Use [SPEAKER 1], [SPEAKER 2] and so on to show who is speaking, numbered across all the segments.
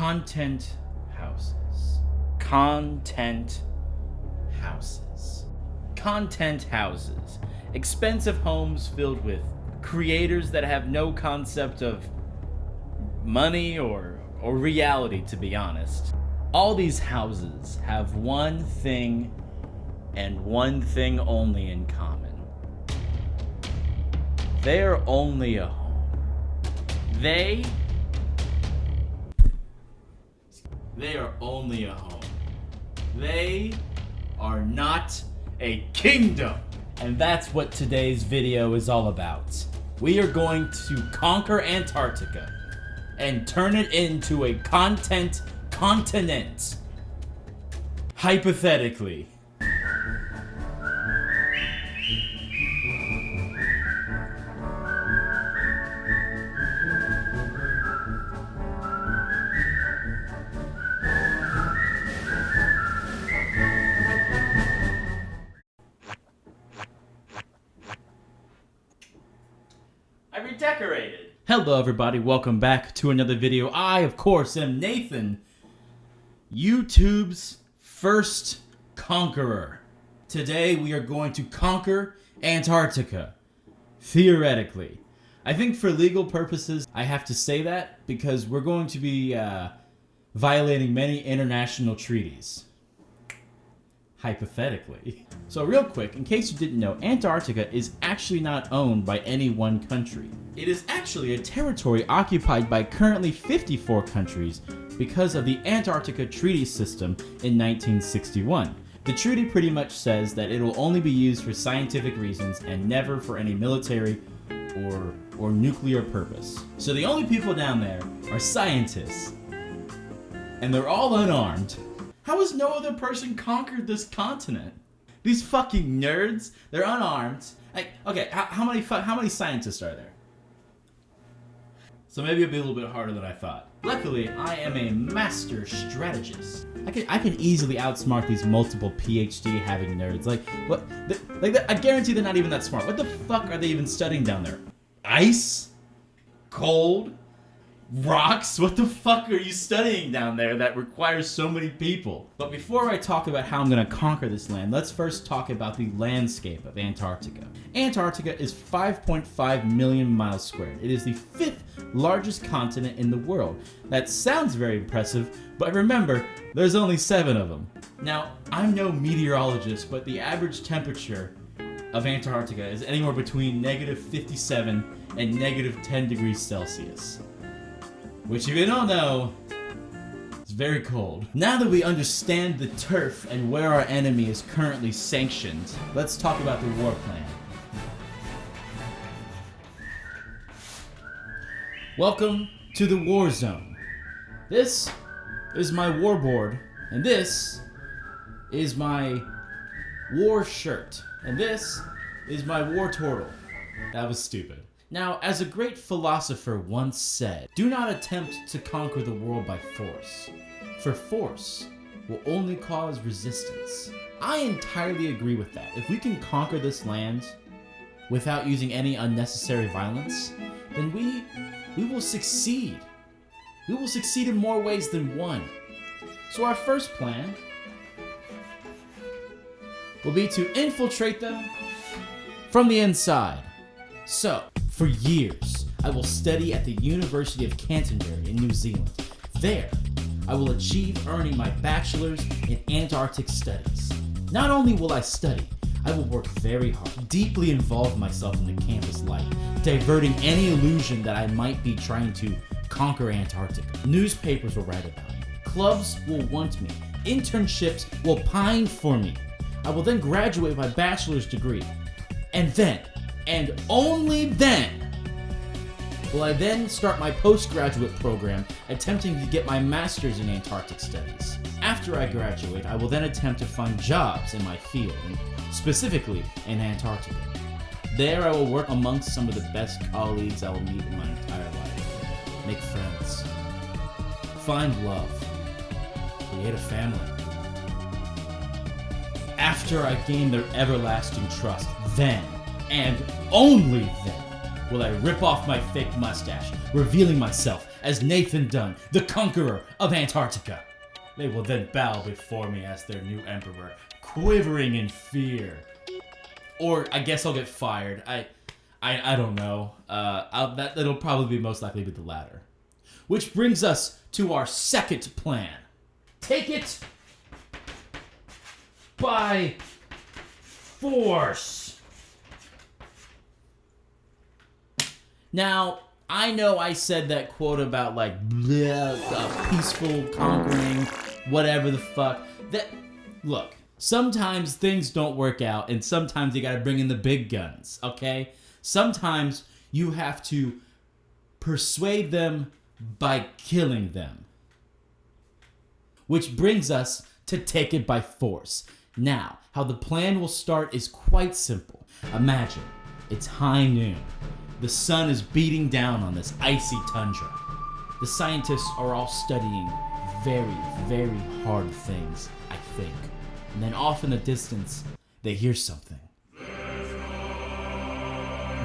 [SPEAKER 1] Content houses. Content houses. Content houses. Expensive homes filled with creators that have no concept of money or reality, to be honest. All these houses have one thing and one thing only in common. They are only a home. They are only a home. They are not a kingdom. And that's what today's video is all about. We are going to conquer Antarctica and turn it into a content continent. Hypothetically. Redecorated. Hello everybody, welcome back to another video. I, of course, am Nathan, YouTube's first conqueror. Today we are going to conquer Antarctica, theoretically. I think for legal purposes I have to say that because we're going to be violating many international treaties. Hypothetically. So real quick, in case you didn't know, Antarctica is actually not owned by any one country. It is actually a territory occupied by currently 54 countries because of the Antarctica Treaty System in 1961. The treaty pretty much says that it will only be used for scientific reasons and never for any military or nuclear purpose. So the only people down there are scientists, and they're all unarmed. How has no other person conquered this continent? These fucking nerds, they're unarmed. Like, okay, how many scientists are there? So maybe it'll be a little bit harder than I thought. Luckily, I am a master strategist. I can easily outsmart these multiple PhD having nerds. Like, what? I guarantee they're not even that smart. What the fuck are they even studying down there? Ice? Cold? Rocks? What the fuck are you studying down there that requires so many people? But before I talk about how I'm going to conquer this land, let's first talk about the landscape of Antarctica. Antarctica is 5.5 million miles squared. It is the 5th largest continent in the world. That sounds very impressive, but remember, there's only 7 of them. Now, I'm no meteorologist, but the average temperature of Antarctica is anywhere between -57 and -10 degrees Celsius. Which, if you don't know, it's very cold. Now that we understand the turf and where our enemy is currently sanctioned, let's talk about the war plan. Welcome to the war zone. This is my war board, and this is my war shirt, and this is my war turtle. That was stupid. Now, as a great philosopher once said, do not attempt to conquer the world by force, for force will only cause resistance. I entirely agree with that. If we can conquer this land without using any unnecessary violence, then we will succeed. We will succeed in more ways than one. So our first plan will be to infiltrate them from the inside. So, for years, I will study at the University of Canterbury in New Zealand. There, I will achieve earning my bachelor's in Antarctic Studies. Not only will I study, I will work very hard, deeply involve myself in the campus life, diverting any illusion that I might be trying to conquer Antarctica. Newspapers will write about me. Clubs will want me. Internships will pine for me. I will then graduate with my bachelor's degree. And then, and only then, will I then start my postgraduate program, attempting to get my master's in Antarctic Studies. After I graduate, I will then attempt to find jobs in my field, and specifically in Antarctica. There I will work amongst some of the best colleagues I will meet in my entire life. Make friends. Find love. Create a family. After I gain their everlasting trust, then, and only then, will I rip off my fake mustache, revealing myself as Nathan Dunn, the conqueror of Antarctica. They will then bow before me as their new emperor, quivering in fear. Or I guess I'll get fired. I don't know. That'll probably most likely be the latter. Which brings us to our second plan. Take it by force. Now, I know I said that quote about like peaceful conquering, whatever the fuck. Look, sometimes things don't work out, and sometimes you gotta bring in the big guns, okay? Sometimes you have to persuade them by killing them. Which brings us to take it by force. Now, how the plan will start is quite simple. Imagine, it's high noon. The sun is beating down on this icy tundra. The scientists are all studying very, very hard things, I think. And then off in the distance, they hear something.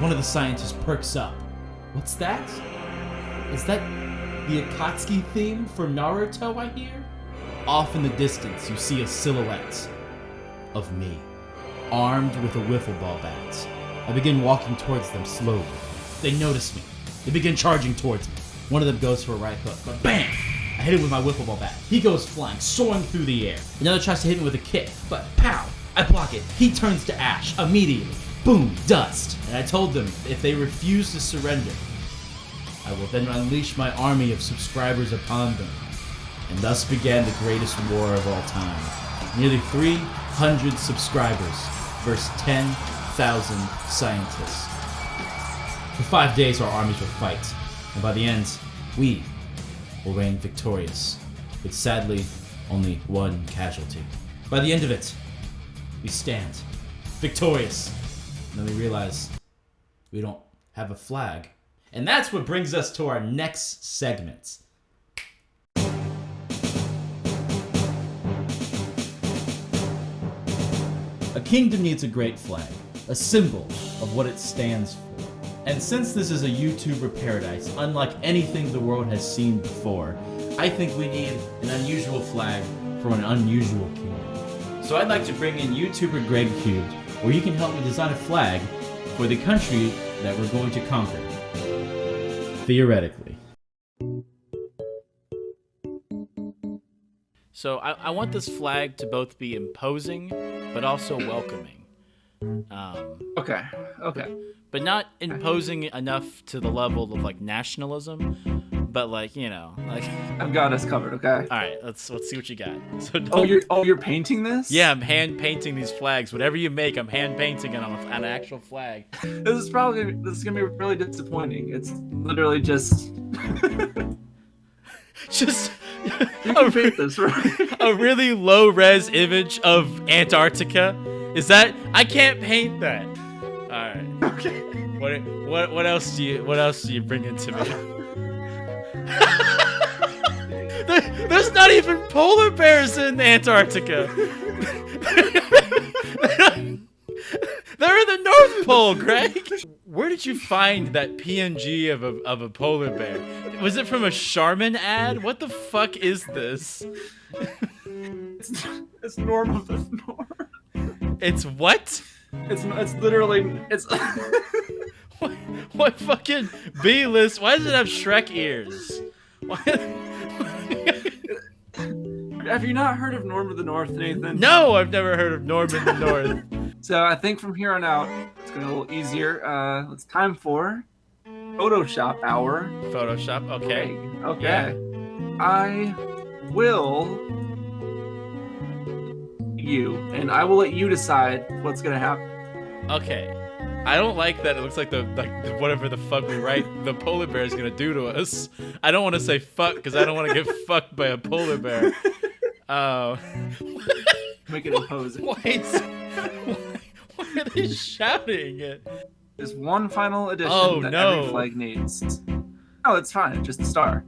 [SPEAKER 1] One of the scientists perks up. What's that? Is that the Akatsuki theme for Naruto, I hear? Off in the distance, you see a silhouette of me, armed with a wiffle ball bat. I begin walking towards them slowly. They notice me. They begin charging towards me. One of them goes for a right hook, but bam! I hit him with my wiffle ball bat. He goes flying, soaring through the air. Another tries to hit me with a kick, but pow! I block it. He turns to ash immediately. Boom! Dust. And I told them if they refuse to surrender, I will then unleash my army of subscribers upon them. And thus began the greatest war of all time. Nearly 300 subscribers versus 10,000 scientists. For 5 days our armies will fight, and by the end, we will reign victorious, with sadly only one casualty. By the end of it, we stand victorious, and then we realize we don't have a flag. And that's what brings us to our next segment. A kingdom needs a great flag, a symbol of what it stands for. And since this is a YouTuber paradise, unlike anything the world has seen before, I think we need an unusual flag for an unusual kingdom. So I'd like to bring in YouTuber GregCubed, where you can help me design a flag for the country that we're going to conquer. Theoretically.
[SPEAKER 2] So I want this flag to both be imposing, but also welcoming.
[SPEAKER 3] Okay.
[SPEAKER 2] But not imposing enough to the level of like nationalism, but like, you know, like.
[SPEAKER 3] I've got us covered. Okay.
[SPEAKER 2] All right, let's see what you got. So
[SPEAKER 3] you're painting this?
[SPEAKER 2] Yeah, I'm hand painting these flags. Whatever you make, I'm hand painting it on an actual flag.
[SPEAKER 3] This is gonna be really disappointing. It's literally just.
[SPEAKER 2] Just.
[SPEAKER 3] You can paint this, right?
[SPEAKER 2] A really low res image of Antarctica. Is that? I can't paint that. All right.
[SPEAKER 3] Okay.
[SPEAKER 2] What else do you bring into me? There's not even polar bears in Antarctica. They're in the North Pole, Greg. Where did you find that PNG of a polar bear? Was it from a Charmin ad? What the fuck is this?
[SPEAKER 3] It's Norm of the North.
[SPEAKER 2] It's what?
[SPEAKER 3] It's literally
[SPEAKER 2] What fucking B-list? Why does it have Shrek ears?
[SPEAKER 3] Have you not heard of Norm of the North, Nathan?
[SPEAKER 2] No, I've never heard of Norm in the North.
[SPEAKER 3] So I think from here on out, it's gonna be a little easier. It's time for Photoshop hour.
[SPEAKER 2] Photoshop, okay.
[SPEAKER 3] Okay.
[SPEAKER 2] Yeah.
[SPEAKER 3] I will you, and I will let you decide what's gonna happen.
[SPEAKER 2] Okay. I don't like that it looks like the whatever the fuck we write the polar bear is gonna do to us. I don't want to say fuck because I don't want to get fucked by a polar bear.
[SPEAKER 3] Make it imposing.
[SPEAKER 2] Why are they shouting it?
[SPEAKER 3] There's one final addition that every flag needs. Oh, it's fine. Just a star.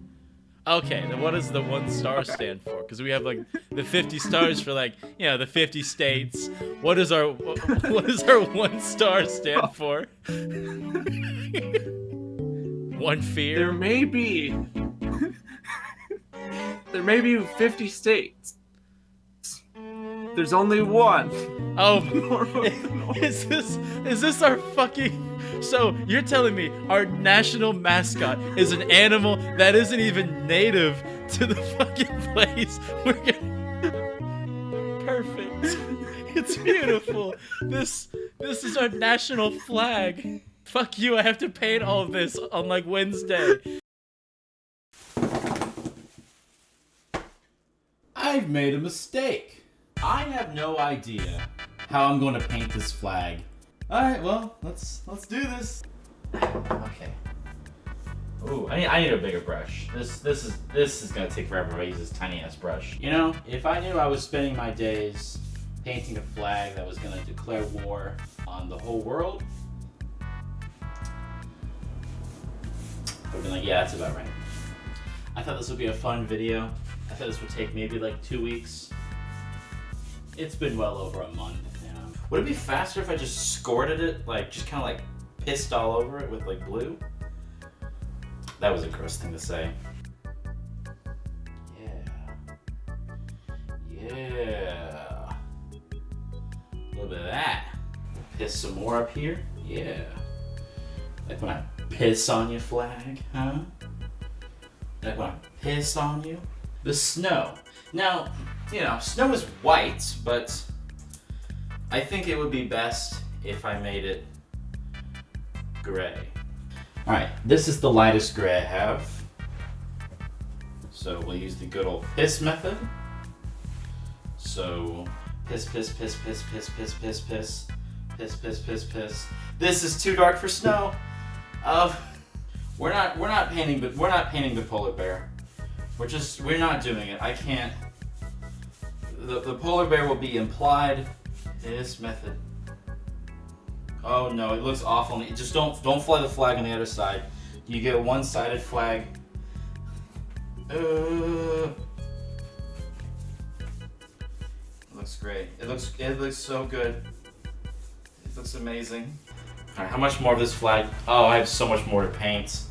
[SPEAKER 2] Okay, then what does the 1 star stand for? Because we have like the 50 stars for like, you know, the 50 states. What does our 1 star stand for? One fear.
[SPEAKER 3] There may be There may be 50 states. There's only one.
[SPEAKER 2] Oh, is this our fucking? So you're telling me our national mascot is an animal that isn't even native to the fucking place? We're gonna... Perfect. It's beautiful. This is our national flag. Fuck you! I have to paint all of this on like Wednesday.
[SPEAKER 1] I've made a mistake. I have no idea how I'm going to paint this flag. Alright, well, let's do this. Okay. Ooh, I need a bigger brush. This is gonna take forever if I use this tiny ass brush. You know, if I knew I was spending my days painting a flag that was gonna declare war on the whole world, I would've been like, yeah, that's about right. I thought this would be a fun video. I thought this would take maybe like 2 weeks. It's been well over a month now. Would it be faster if I just squirted it, like just kind of like pissed all over it with like blue? That was a gross thing to say. Yeah. A little bit of that. Piss some more up here. Yeah. Like when I piss on you, flag, huh? Like when I piss on you. The snow. Now, you know, snow is white, but I think it would be best if I made it gray. Alright, this is the lightest gray I have. So we'll use the good old piss method. So piss, piss, piss, piss, piss, piss, piss, piss, piss, piss, piss, piss. This is too dark for snow. We're not painting the polar bear. We're not doing it. I can't. The polar bear will be implied. This method. Oh no, it looks awful. Just don't fly the flag on the other side. You get a one-sided flag. It looks great. It looks so good. It looks amazing. All right, how much more of this flag? Oh, I have so much more to paint.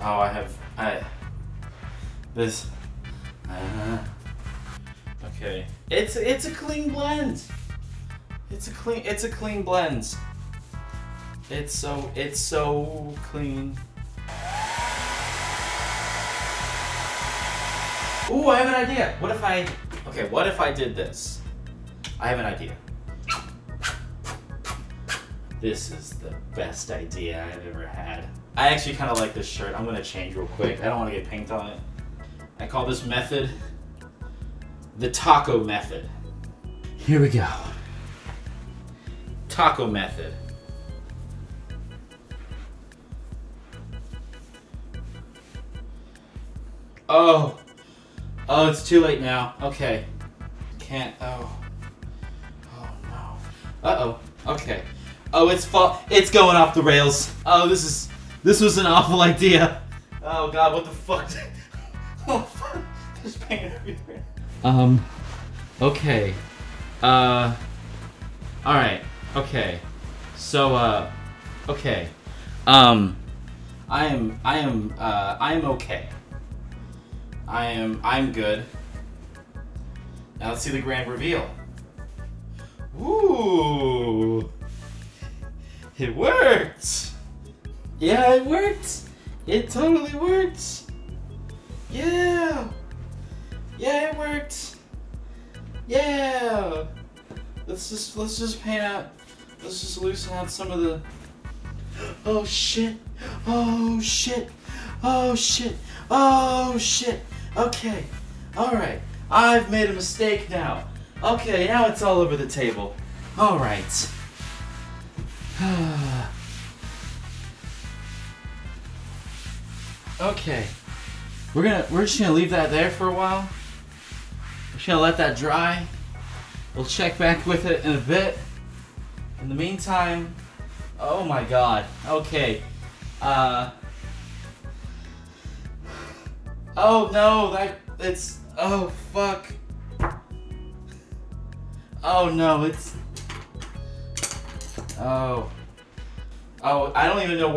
[SPEAKER 1] Oh, this. Okay. It's a clean blend. It's a clean blend. It's so clean. Ooh, I have an idea. What if I did this? I have an idea. This is the best idea I've ever had. I actually kind of like this shirt. I'm gonna change real quick. I don't want to get paint on it. I call this method the taco method. Here we go. Taco method. Oh, it's too late now. Okay. Can't, oh no. Okay. Oh, it's going off the rails. Oh, this was an awful idea. Oh god, what the fuck? Oh fuck, there's paint everywhere. Okay. Alright, okay. So, okay. I am okay. I'm good. Now let's see the grand reveal. Ooh. It worked! Yeah, it worked! It totally worked! Yeah! Yeah, it worked! Yeah! Let's just paint out. Let's just loosen out some of the. Oh shit! Oh shit! Oh shit! Oh shit! Okay. Alright. I've made a mistake now. Okay, now it's all over the table. Alright. Okay. We're just gonna leave that there for a while. We're just gonna let that dry. We'll check back with it in a bit. In the meantime, oh my god. Okay. Oh no, oh fuck. Oh no, I don't even know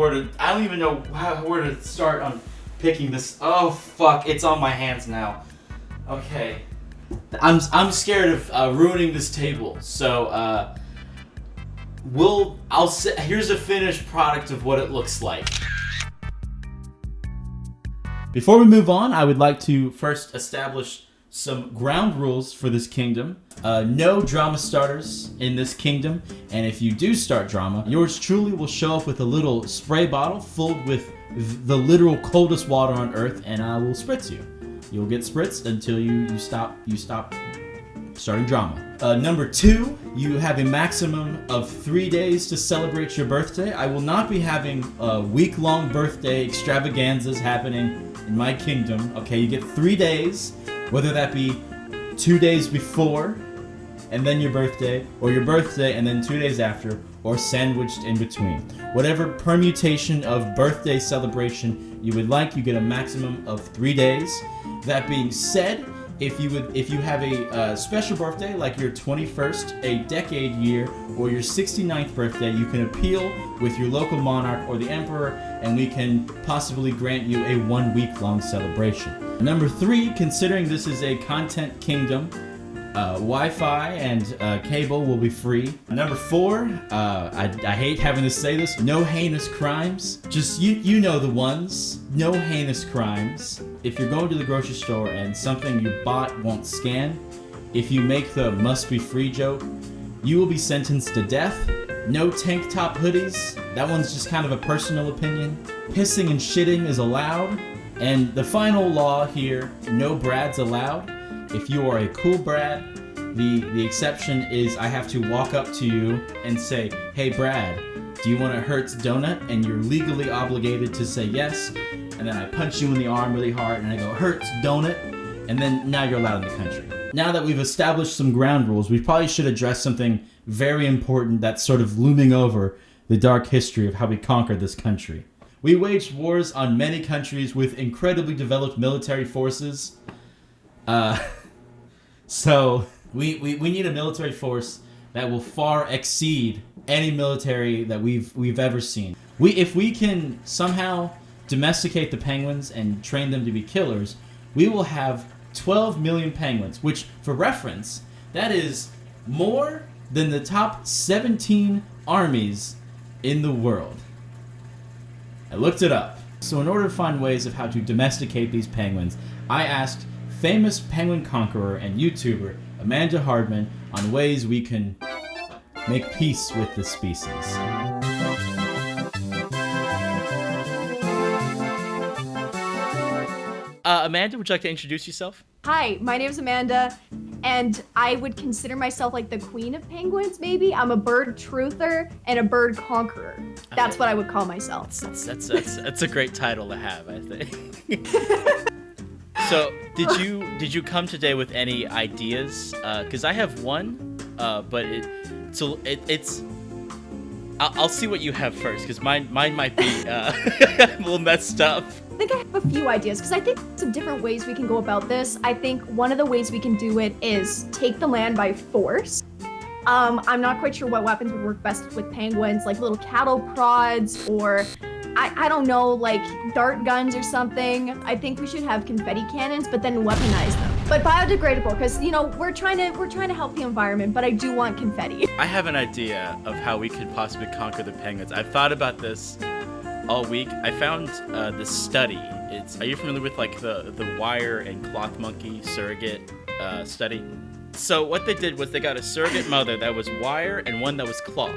[SPEAKER 1] where to start on picking this. Oh fuck, it's on my hands now. Okay. I'm scared of ruining this table, so here's a finished product of what it looks like. Before we move on, I would like to first establish some ground rules for this kingdom. No drama starters in this kingdom, and if you do start drama, yours truly will show up with a little spray bottle filled with the literal coldest water on earth, and I will spritz you. You'll get spritzed until you stop starting drama. Number 2, you have a maximum of 3 days to celebrate your birthday. I will not be having week-long birthday extravaganzas happening in my kingdom. Okay, you get 3 days, whether that be 2 days before and then your birthday, or your birthday and then 2 days after, or sandwiched in between. Whatever permutation of birthday celebration you would like, you get a maximum of 3 days. That being said, if you have a special birthday like your 21st, a decade year, or your 69th birthday, you can appeal with your local monarch or the emperor, and we can possibly grant you a 1 week long celebration. Number 3, considering this is a content kingdom, Wi-Fi and cable will be free. Number 4, I hate having to say this, no heinous crimes. Just you know the ones. No heinous crimes. If you're going to the grocery store and something you bought won't scan, if you make the must be free joke, you will be sentenced to death. No tank top hoodies. That one's just kind of a personal opinion. Pissing and shitting is allowed. And the final law here, no brads allowed. If you are a cool Brad, the exception is I have to walk up to you and say, "Hey Brad, do you want a Hertz donut?" And you're legally obligated to say yes. And then I punch you in the arm really hard and I go, "Hertz donut," and then now you're allowed in the country. Now that we've established some ground rules, we probably should address something very important that's sort of looming over the dark history of how we conquered this country. We waged wars on many countries with incredibly developed military forces. So we need a military force that will far exceed any military that we've ever seen. If we can somehow domesticate the penguins and train them to be killers, we will have 12 million penguins, which, for reference, that is more than the top 17 armies in the world. I looked it up. So in order to find ways of how to domesticate these penguins, I asked famous penguin conqueror and YouTuber Amanda Hardman on ways we can make peace with the species.
[SPEAKER 2] Amanda, would you like to introduce yourself?
[SPEAKER 4] Hi, my name is Amanda, and I would consider myself like the queen of penguins, maybe. I'm a bird truther and a bird conqueror. That's what I would call myself.
[SPEAKER 2] That's a great title to have, I think. So, did you come today with any ideas? Because I have one, but it's. I'll see what you have first, because mine might be a little messed up.
[SPEAKER 4] I think I have a few ideas, because I think some different ways we can go about this. I think one of the ways we can do it is take the land by force. I'm not quite sure what weapons would work best with penguins, like little cattle prods, or I don't know, like dart guns or something. I think we should have confetti cannons, but then weaponize them. But biodegradable, because we're trying to help the environment, but I do want confetti.
[SPEAKER 2] I have an idea of how we could possibly conquer the penguins. I've thought about this all week. I found this study. Are you familiar with like the wire and cloth monkey surrogate study? So what they did was they got a surrogate mother that was wire and one that was cloth,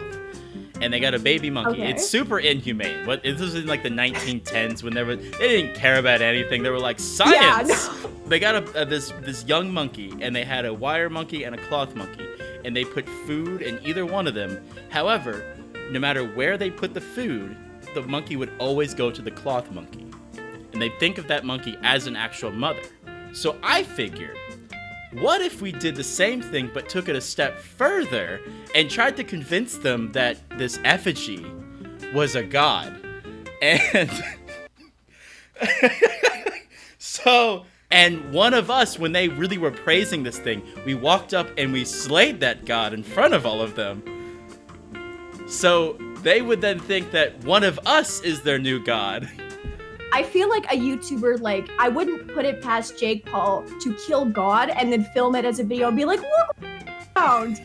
[SPEAKER 2] and they got a baby monkey.
[SPEAKER 4] Okay.
[SPEAKER 2] It's super inhumane. But this was in like the 1910s when they didn't care about anything. They were like, science.
[SPEAKER 4] Yeah, no.
[SPEAKER 2] They got this young monkey, and they had a wire monkey and a cloth monkey, and they put food in either one of them. However, no matter where they put the food, the monkey would always go to the cloth monkey, and they think of that monkey as an actual mother. So I figured, what if we did the same thing but took it a step further and tried to convince them that this effigy was a god? And and one of us, when they really were praising this thing, we walked up and we slayed that god in front of all of them. So they would then think that one of us is their new god.
[SPEAKER 4] I feel like a YouTuber, like, I wouldn't put it past Jake Paul to kill God and then film it as a video and be like, look what I found.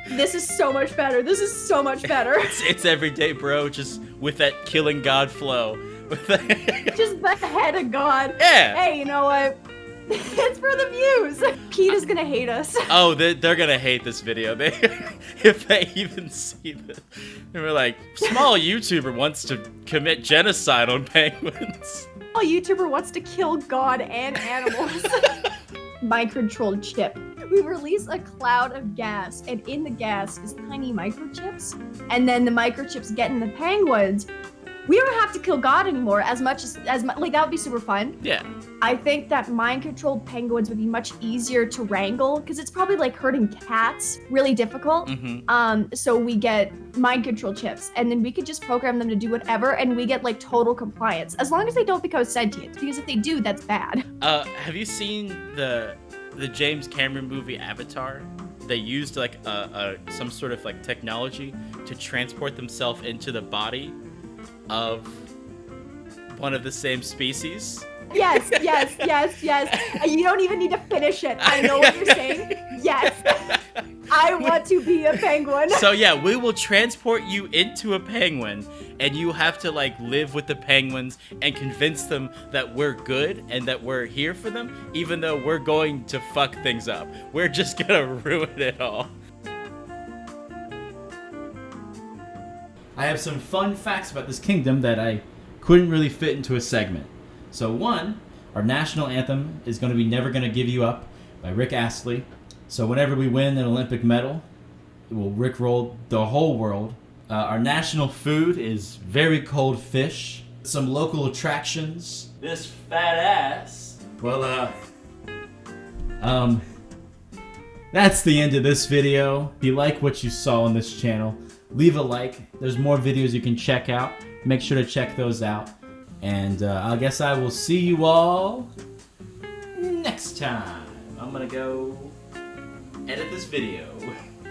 [SPEAKER 4] This is so much better. This is so much better.
[SPEAKER 2] It's everyday, bro, just with that killing God flow.
[SPEAKER 4] Just the head of God.
[SPEAKER 2] Yeah.
[SPEAKER 4] Hey, you know what? It's for the views. Peter's gonna hate us.
[SPEAKER 2] Oh, they're gonna hate this video. If they even see this. They were like, small YouTuber wants to commit genocide on penguins.
[SPEAKER 4] A YouTuber wants to kill God and animals. Mind-controlled chip. We release a cloud of gas, and in the gas is tiny microchips, and then the microchips get in the penguins. We don't have to kill God anymore as much like that would be super fun.
[SPEAKER 2] Yeah.
[SPEAKER 4] I think that mind-controlled penguins would be much easier to wrangle because it's probably like herding cats, really difficult. So we get mind-control chips, and then we could just program them to do whatever, and we get like total compliance as long as they don't become sentient. Because if they do, that's bad.
[SPEAKER 2] Have you seen the James Cameron movie Avatar? They used like some sort of like technology to transport themselves into the body of one of the same species.
[SPEAKER 4] Yes. You don't even need to finish it. I know what you're saying. Yes. I want to be a penguin.
[SPEAKER 2] So yeah, we will transport you into a penguin, and you have to like live with the penguins and convince them that we're good and that we're here for them, even though we're going to fuck things up. We're just gonna ruin it all.
[SPEAKER 1] I have some fun facts about this kingdom that I couldn't really fit into a segment. So one, our national anthem is going to be Never Gonna Give You Up by Rick Astley. So whenever we win an Olympic medal, it will rickroll the whole world. Our national food is very cold fish. Some local attractions. This fat ass. Well, that's the end of this video. If you like what you saw on this channel, leave a like. There's more videos you can check out. Make sure to check those out. And I guess I will see you all next time. I'm gonna go edit this video.